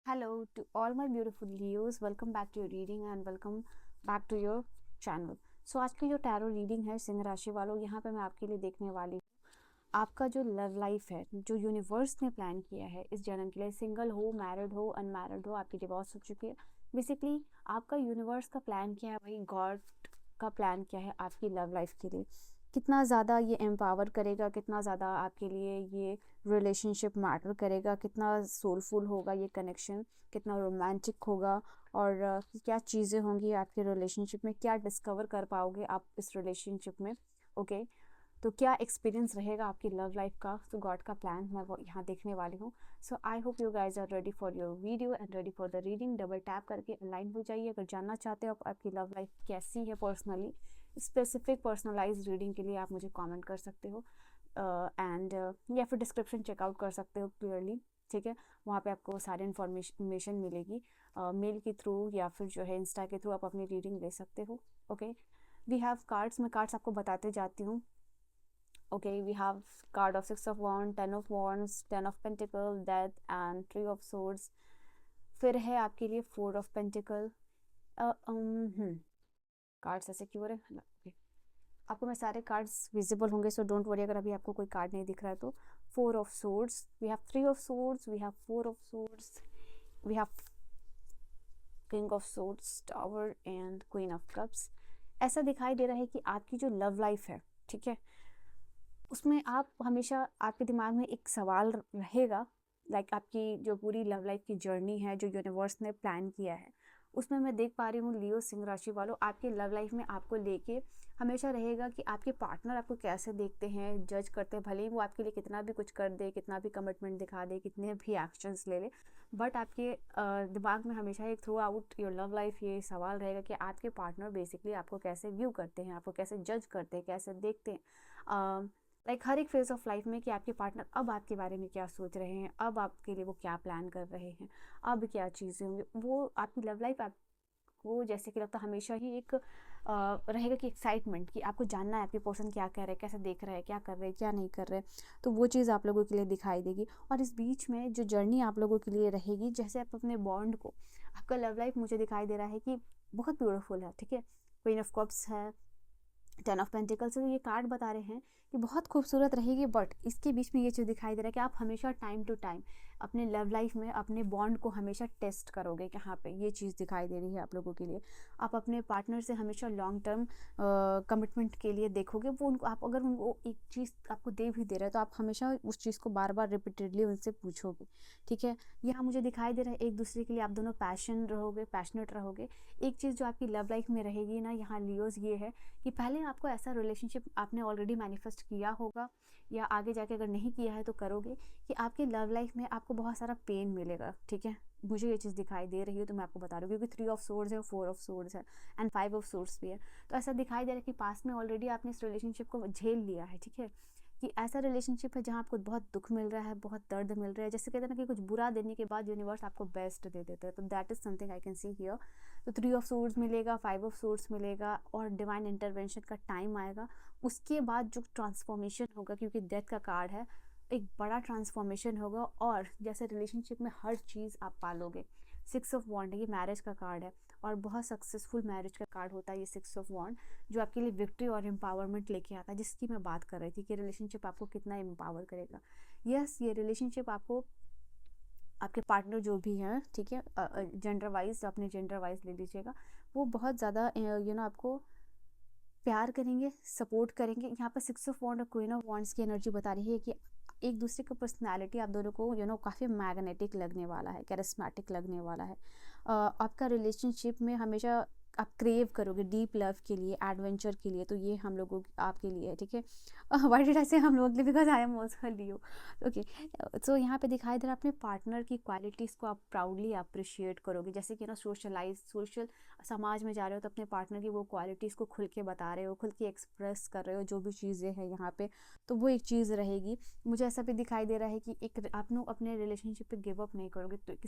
Hello to all my beautiful Leos. Welcome back to your reading and welcome back to your channel. So आज की जो tarot reading है सिंह राशि वालों, यहाँ पे मैं आपके लिए देखने वाली हूँ आपका जो लव लाइफ है, जो यूनिवर्स ने प्लान किया है इस जन्म के लिए। सिंगल हो, मैरिड हो, अनमैरिड हो, आपकी डिवोर्स हो चुकी है, बेसिकली आपका यूनिवर्स का प्लान क्या है, वही गॉड का प्लान क्या है आपकी लव लाइफ के लिए। कितना ज़्यादा ये एम्पावर करेगा, कितना ज़्यादा आपके लिए ये रिलेशनशिप मैटर करेगा, कितना सोलफुल होगा ये कनेक्शन, कितना रोमांटिक होगा, और क्या चीज़ें होंगी आपके रिलेशनशिप में, क्या डिस्कवर कर पाओगे आप इस रिलेशनशिप में। ओके, तो क्या एक्सपीरियंस रहेगा आपकी लव लाइफ का, तो गॉड का प्लान मैं वो यहाँ देखने वाली हूँ। So I hope you guys are ready for your video and ready for the reading. Double tap करके अलाइन हो जाइए अगर जानना चाहते हो आपकी लव लाइफ कैसी है। पर्सनली स्पेसिफिक पर्सनलाइज रीडिंग के लिए आप मुझे कमेंट कर सकते हो एंड या फिर डिस्क्रिप्शन चेकआउट कर सकते हो क्लियरली, ठीक है। वहाँ पे आपको सारी इन्फॉर्मेशन मिलेगी, मेल के थ्रू या फिर जो है इंस्टा के थ्रू आप अपनी रीडिंग ले सकते हो। ओके, वी हैव कार्ड्स, मैं कार्ड्स आपको बताते जाती हूँ। Okay, we have card of Six of Wands, Ten of Wands, Ten of Pentacles, Death and Three of Swords। फिर है आपके लिए Four of Pentacles। कार्ड्स ऐसे क्यों हो रहे हैं? Okay. आपको मैं सारे कार्ड्स विजिबल होंगे, सो डोंट वरी अगर अभी आपको कोई कार्ड नहीं दिख रहा है तो। Four of Swords, we have Three of Swords, we have Four of Swords, we have King of Swords, Tower and Queen of Cups। ऐसा दिखाई दे रहा है कि आपकी जो लव लाइफ है, ठीक है, उसमें आप हमेशा आपके दिमाग में एक सवाल रहेगा, लाइक आपकी जो पूरी लव लाइफ की जर्नी है जो यूनिवर्स ने प्लान किया है, उसमें मैं देख पा रही हूँ लियो सिंह राशि वालों, आपके लव लाइफ में आपको लेके हमेशा रहेगा कि आपके पार्टनर आपको कैसे देखते हैं, जज करते हैं। भले ही वो आपके लिए कितना भी कुछ कर दे, कितना भी कमिटमेंट दिखा दे, कितने भी एक्शंस ले ले, बट आपके दिमाग में हमेशा एक through out your love life ये सवाल रहेगा कि आपके पार्टनर बेसिकली आपको कैसे व्यू करते हैं, आपको कैसे जज करते हैं, कैसे देखते हैं, लाइक हर एक फेज ऑफ लाइफ में कि आपके पार्टनर अब आपके बारे में क्या सोच रहे हैं, अब आपके लिए वो क्या प्लान कर रहे हैं, अब क्या चीज़ें होंगी। वो आपकी लव लाइफ आपको जैसे कि लगता है हमेशा ही एक रहेगा कि एक्साइटमेंट, कि आपको जानना है आपके पर्सन क्या कर रहे हैं, कैसे देख रहे हैं, क्या कर रहे हैं, क्या नहीं कर रहे, तो वो चीज़ आप लोगों के लिए दिखाई देगी। और इस बीच में जो जर्नी आप लोगों के लिए रहेगी, जैसे आप अपने बॉन्ड को, आपका लव लाइफ मुझे दिखाई दे रहा है कि बहुत ब्यूटीफुल है, ठीक है। क्वीन ऑफ कप्स है, टेन ऑफ पेंटिकल्स, तो ये कार्ड बता रहे हैं कि बहुत खूबसूरत रहेगी, बट इसके बीच में ये चीज़ दिखाई दे रहा है कि आप हमेशा टाइम टू टाइम अपने लव लाइफ में अपने बॉन्ड को हमेशा टेस्ट करोगे। यहाँ पे ये चीज़ दिखाई दे रही है आप लोगों के लिए। आप अपने पार्टनर से हमेशा लॉन्ग टर्म कमिटमेंट के लिए देखोगे। वो उनको, आप अगर उनको एक चीज़ आपको दे भी दे रहा है तो आप हमेशा उस चीज़ को बार बार रिपीटेडली उनसे पूछोगे, ठीक है। यहाँ मुझे दिखाई दे रहा है एक दूसरे के लिए आप दोनों पैशनेट रहोगे। एक चीज़ जो आपकी लव लाइफ में रहेगी ना यहाँ लियोज, ये है कि पहले आपको ऐसा रिलेशनशिप आपने ऑलरेडी मैनिफेस्ट किया होगा, या आगे जाके अगर नहीं किया है तो करोगे, कि आपके लव लाइफ में आपको बहुत सारा पेन मिलेगा, ठीक है। मुझे ये चीज़ दिखाई दे रही है तो मैं आपको बता रही हूँ, क्योंकि 3 ऑफ सोर्ड्स है, 4 ऑफ सोर्ड्स है एंड 5 ऑफ सोर्ड्स भी है। तो ऐसा दिखाई दे रहा है कि पास में ऑलरेडी आपने इस रिलेशनशिप को झेल लिया है, ठीक है। कि ऐसा रिलेशनशिप है जहाँ आपको बहुत दुख मिल रहा है, बहुत दर्द मिल रहा है, जैसे कहते हैं ना कि कुछ बुरा देने के बाद यूनिवर्स आपको बेस्ट दे देता है। तो that is something I can see here. तो 3 ऑफ सोर्ड्स मिलेगा, 5 ऑफ सोर्ड्स मिलेगा, और डिवाइन इंटरवेंशन का टाइम आएगा। उसके बाद जो ट्रांसफॉर्मेशन होगा, क्योंकि डेथ का कार्ड है, एक बड़ा ट्रांसफॉर्मेशन होगा, और जैसे रिलेशनशिप में हर चीज़ आप पालोगे। 6 ऑफ वॉन्ड, ये मैरिज का कार्ड है, और बहुत सक्सेसफुल मैरिज का कार्ड होता है ये 6 ऑफ वॉन्ड, जो आपके लिए विक्ट्री और एम्पावरमेंट लेके आता है, जिसकी मैं बात कर रही थी कि रिलेशनशिप आपको कितना एम्पावर करेगा। यस, ये रिलेशनशिप आपको, आपके पार्टनर जो भी हैं, ठीक है, जेंडर वाइज, अपने जेंडर वाइज ले लीजिएगा, वो बहुत ज़्यादा आपको प्यार करेंगे, सपोर्ट करेंगे। यहाँ पर 6 ऑफ वॉन्ड और क्वीन ऑफ वॉन्ड्स की एनर्जी बता रही है कि एक दूसरे का पर्सनालिटी आप दोनों को काफ़ी मैग्नेटिक लगने वाला है, कैरिस्मेटिक लगने वाला है। आपका रिलेशनशिप में हमेशा आप क्रेव करोगे डीप लव के लिए, एडवेंचर के लिए, तो ये हम लोगों आपके लिए है, ठीक है। व्हाई डिड आई से हम लोगों के लिए, because I am also Leo. Okay, so यहाँ पे दिखाई दे रहा है अपने पार्टनर की क्वालिटीज़ को आप प्राउडली अप्रिशिएट करोगे। जैसे कि सोशल समाज में जा रहे हो तो अपने पार्टनर की वो क्वालिटीज़ को खुल के बता रहे हो, खुल के एक्सप्रेस कर रहे हो, जो भी चीज़ें हैं यहाँ पे, तो वो एक चीज़ रहेगी। मुझे ऐसा भी दिखाई दे रहा है कि एक आप लोग अपने रिलेशनशिप पे गिव अप नहीं करोगे, तो एक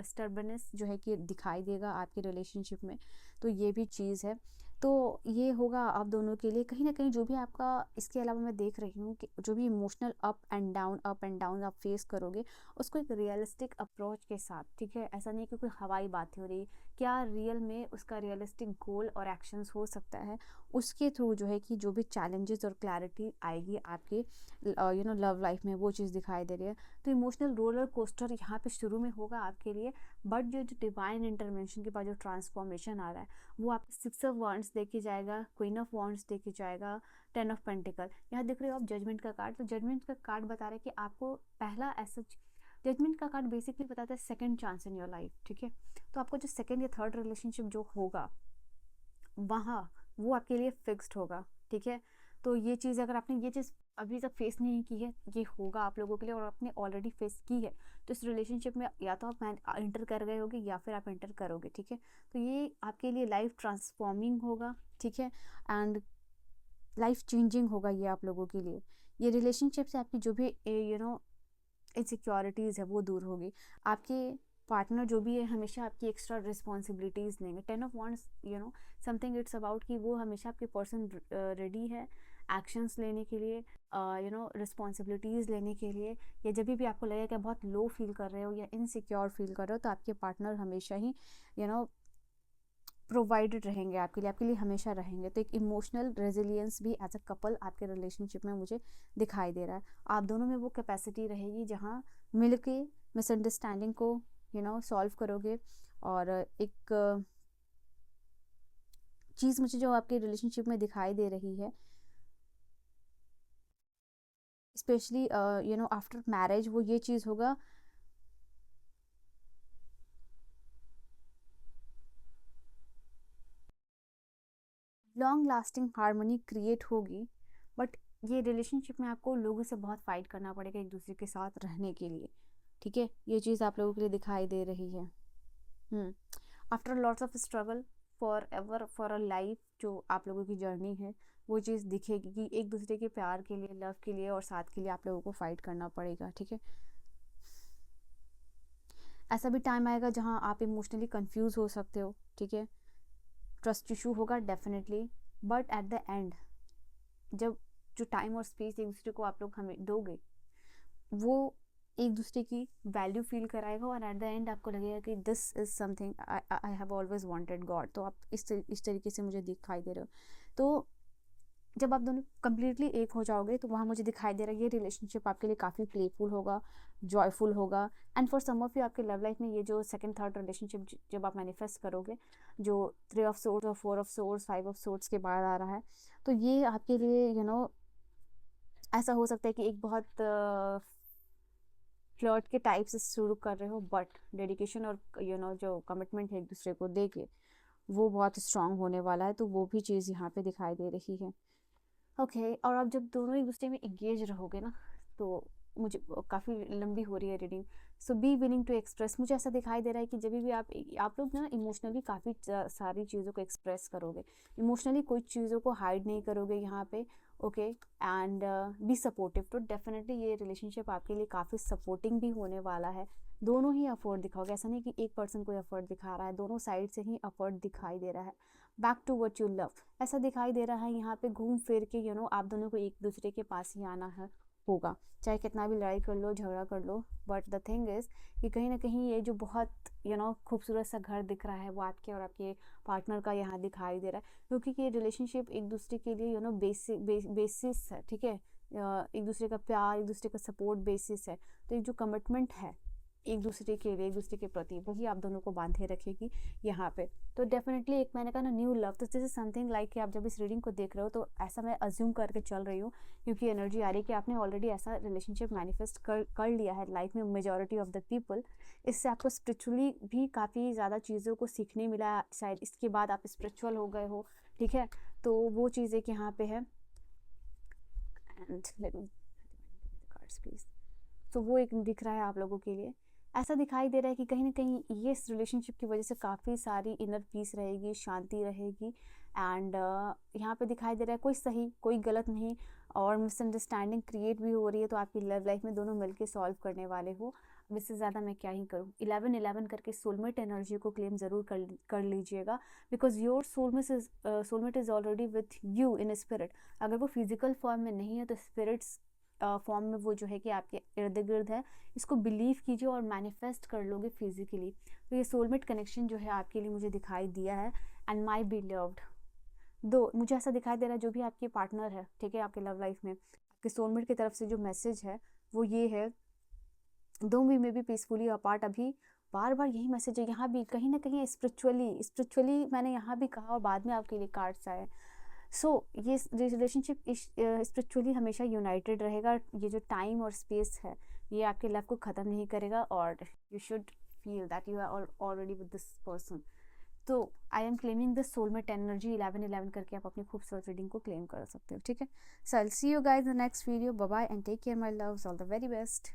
स्टर्बनेस जो है कि दिखाई देगा आपके रिलेशनशिप में, तो ये भी चीज़ है। तो ये होगा आप दोनों के लिए कहीं ना कहीं जो भी आपका, इसके अलावा मैं देख रही हूँ कि जो भी इमोशनल अप एंड डाउन आप फेस करोगे, उसको एक रियलिस्टिक अप्रोच के साथ, ठीक है। ऐसा नहीं कि कोई हवाई बातें हो रही, क्या रियल में उसका रियलिस्टिक गोल और एक्शंस हो सकता है, उसके थ्रू जो है कि जो भी चैलेंजेस और क्लैरिटी आएगी आपके लव लाइफ में, वो चीज़ दिखाई दे रही है। तो इमोशनल रोलर कोस्टर यहाँ पे शुरू में होगा आपके लिए, बट जो डिवाइन इंटरवेंशन के बाद जो ट्रांसफॉर्मेशन आ रहा है, वो आप 6 ऑफ वांड्स देके जाएगा, क्वीन ऑफ वांड्स देके जाएगा, 10 ऑफ पेंटिकल। यहाँ देख रहे हो आप जजमेंट का कार्ड, तो जजमेंट का कार्ड बता रहा है कि आपको पहला ऐसा, जजमेंट का कार्ड बेसिकली बताता है second chance in your life, ठीक है। तो आपको जो सेकंड या थर्ड रिलेशनशिप जो होगा वहाँ, वो आपके लिए फिक्स्ड होगा, ठीक है। तो ये चीज़, अगर आपने ये चीज़ अभी तक फेस नहीं की है, ये होगा आप लोगों के लिए, और आपने ऑलरेडी फेस की है, तो इस रिलेशनशिप में या तो आप इंटर कर गए होगे या फिर आप इंटर करोगे, ठीक है। तो ये आपके लिए लाइफ ट्रांसफॉर्मिंग होगा, ठीक है, एंड लाइफ चेंजिंग होगा ये आप लोगों के लिए। ये रिलेशनशिप से आपकी जो भी इनसिक्योरिटीज़ है वो दूर होगी। आपके पार्टनर जो भी है हमेशा आपकी एक्स्ट्रा रिस्पॉन्सिबिलिटीज़ लेंगे। 10 of wands something it's about कि वो हमेशा आपके पर्सन रेडी है एक्शंस लेने के लिए, रिस्पॉन्सिबिलिटीज़ लेने के लिए, या जब भी आपको लगेगा कि आप बहुत लो फील कर रहे हो या इनसिक्योर फील कर रहे हो, तो आपके पार्टनर हमेशा ही प्रोवाइडेड रहेंगे आपके लिए हमेशा रहेंगे। तो एक इमोशनल रेजिलियंस भी एज अ कपल आपके रिलेशनशिप में मुझे दिखाई दे रहा है। आप दोनों में वो कैपेसिटी रहेगी जहाँ मिल के मिसअंडरस्टैंडिंग को सॉल्व करोगे। और एक चीज़ मुझे जो आपके रिलेशनशिप में दिखाई दे रही है, स्पेशली आफ्टर मैरिज, वो ये चीज़ होगा, लॉन्ग लास्टिंग हार्मनी क्रिएट होगी। बट ये रिलेशनशिप में आपको लोगों से बहुत फाइट करना पड़ेगा एक दूसरे के साथ रहने के लिए, ठीक है। ये चीज़ आप लोगों के लिए दिखाई दे रही है। After lots of struggle, for ever for a life, जो आप लोगों की जर्नी है वो चीज़ दिखेगी कि एक दूसरे के प्यार के लिए, लव के लिए और साथ के लिए आप लोगों को फाइट करना पड़ेगा, ठीक है। ऐसा भी टाइम आएगा जहाँ आप इमोशनली कंफ्यूज हो सकते हो, ठीक है। ट्रस्ट इशू होगा definitely, but at the end जब जो टाइम और स्पेस एक दूसरे को आप लोग हमें दोगे, वो एक दूसरे की वैल्यू फील कराएगा, और एट द एंड आपको लगेगा कि this is something I have always wanted God. तो आप इस तरीके से मुझे दिखाई दे रहे हो। तो जब आप दोनों कम्प्लीटली एक हो जाओगे, तो वहाँ मुझे दिखाई दे रहा है ये रिलेशनशिप आपके लिए काफ़ी प्लेफुल होगा, जॉयफुल होगा। And for some of you आपके लव लाइफ में ये जो सेकंड थर्ड रिलेशनशिप जब आप मैनिफेस्ट करोगे, जो 3 ऑफ सोर्ड्स और 4 ऑफ सोर्ड्स 5 ऑफ सोर्ड्स के बाद आ रहा है, तो ये आपके लिए ऐसा हो सकता है कि एक बहुत फ्लर्ट के टाइप से शुरू कर रहे हो, बट डेडिकेशन और जो कमिटमेंट है एक दूसरे को दे के, वो बहुत स्ट्रांग होने वाला है। तो वो भी चीज़ यहाँ पे दिखाई दे रही है। ओके, और आप जब दोनों एक दूसरे में एंगेज रहोगे ना, तो मुझे काफ़ी लंबी हो रही है reading, so be willing to express. मुझे ऐसा दिखाई दे रहा है कि जब भी आप लोग ना इमोशनली काफ़ी सारी चीज़ों को एक्सप्रेस करोगे, इमोशनली कोई चीज़ों को हाइड नहीं करोगे यहाँ पे, ओके। And be supportive. तो डेफिनेटली ये रिलेशनशिप आपके लिए काफ़ी सपोर्टिंग भी होने वाला है। दोनों ही एफर्ट दिखाओगे, ऐसा नहीं कि एक पर्सन को एफर्ट दिखा रहा है, दोनों साइड से ही एफर्ट दिखाई दे रहा है। Back to what you love, ऐसा दिखाई दे रहा है यहाँ पे, घूम फिर के आप दोनों को एक दूसरे के पास ही आना है होगा, चाहे कितना भी लड़ाई कर लो, झगड़ा कर लो। बट द थिंग इज़ कि कहीं ना कहीं ये जो बहुत खूबसूरत सा घर दिख रहा है, वो आपके और आपके पार्टनर का यहाँ दिखाई दे रहा है, क्योंकि ये रिलेशनशिप एक दूसरे के लिए बेसिस है, ठीक है। एक दूसरे का प्यार, एक दूसरे का सपोर्ट बेसिस है। तो एक जो कमिटमेंट है एक दूसरे के लिए, एक दूसरे के प्रति, वही आप दोनों को बांधे रखेगी यहाँ पे। तो डेफिनेटली एक मैंने कहा ना, न्यू लव, तो दिस इज समथिंग लाइक कि आप जब इस रीडिंग को देख रहे हो, तो ऐसा मैं अज्यूम करके चल रही हूँ, क्योंकि एनर्जी आ रही है कि आपने ऑलरेडी ऐसा रिलेशनशिप मैनिफेस्ट कर लिया है लाइफ में, मेजॉरिटी ऑफ द पीपल। इससे आपको स्पिरिचुअली भी काफ़ी ज़्यादा चीज़ों को सीखने मिला, शायद इसके बाद आप स्पिरिचुअल हो गए हो, ठीक है। तो वो चीज़ एक यहाँ पे है। And let me cards please. तो वो एक दिख रहा है आप लोगों के लिए। ऐसा दिखाई दे रहा है कि कहीं ना कहीं ये इस रिलेशनशिप की वजह से काफ़ी सारी इनर पीस रहेगी, शांति रहेगी। एंड यहाँ पे दिखाई दे रहा है कोई सही कोई गलत नहीं, और मिसअंडरस्टैंडिंग क्रिएट भी हो रही है, तो आपकी लव लाइफ में दोनों मिलके सॉल्व करने वाले हो। इससे ज़्यादा मैं क्या ही करूँ। 11-11 करके सोलमेट एनर्जी को क्लेम ज़रूर कर लीजिएगा, because your soulmate is already with you in spirit. अगर वो फिजिकल फॉर्म में नहीं है तो स्पिरिट्स फॉर्म में वो जो है कि आपके इर्द गिर्द है। इसको बिलीव कीजिए और मैनिफेस्ट कर लोगे फिजिकली। तो ये सोलमेट कनेक्शन जो है आपके लिए मुझे दिखाई दिया है। एंड माई बिलव्ड, दो मुझे ऐसा दिखाई दे रहा है जो भी आपके पार्टनर है, ठीक है, आपके लव लाइफ में, आपके सोलमेट की तरफ से जो मैसेज है वो ये है, though we may be peacefully apart. अभी बार बार यही मैसेज है, यहाँ भी कहीं ना कहीं स्पिरिचुअली मैंने यहाँ भी कहा और बाद में आपके लिए कार्ड्स आए। सो ये रिलेशनशिप स्पिरिचुअली हमेशा यूनाइटेड रहेगा। ये जो टाइम और स्पेस है ये आपके लव को ख़त्म नहीं करेगा, और you should feel that you are already with this person. तो I am claiming the soulmate energy 11-11 करके आप अपनी खूबसूरत रीडिंग को क्लेम कर सकते हो, ठीक है। So I will see you guys in the next video. Bye bye and take care my loves, all the very best.